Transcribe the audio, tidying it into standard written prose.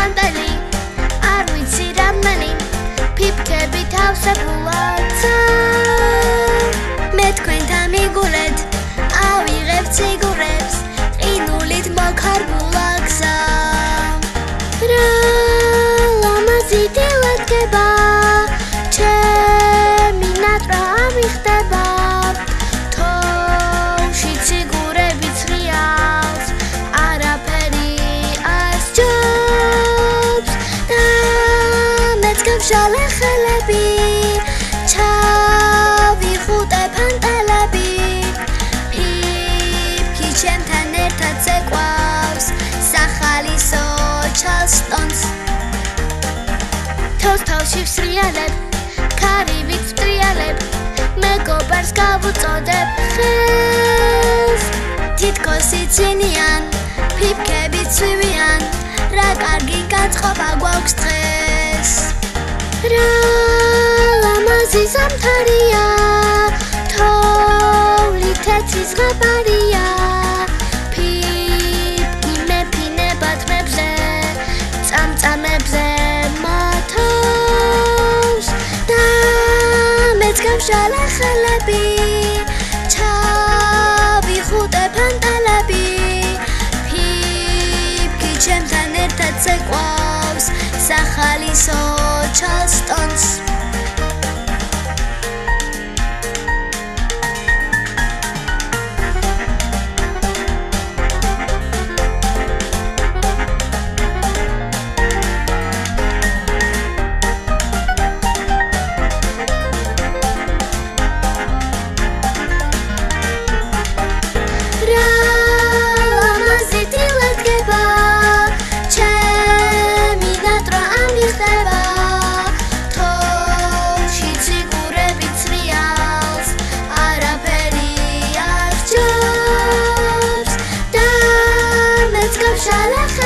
მანტელი არ ვიცი რამდენი ფიფქები თავსებულად მე თქვენთან მიგულეთ ავიღებ ციგურებს ყინულით მოკარბულა გზა რა ლამაზი დილადგება ჩემი ნატრა ამიხდება თოვში ციგურები ცრიალს არაფერი ასჯობს და მეც გამშალე ხელები ჩავიხუტებ ანტელები ფიფქი ჩემთან ერთად ზეკვავს სახალისო ჩალსტონს თოვში ვსრიალებ ქარივით ვტრიალებ მეგობარს გავუწოდებ ხელს თითქოს იცინიან ფიფქები ცვივიან რა კარგი გაწყობა გვაქვს დღეს რა ლამაზი ზამთარია თოვლით იცის ღაბარია ფიფქი მეფინება თმებზე წამწამებზე მათავს და მეც გამშალე ხელები ჩავიხუტებ ანტელები ფიფქი ჩემთან ერთად ზეკვავს სახალისო ჩალსტონს Shall I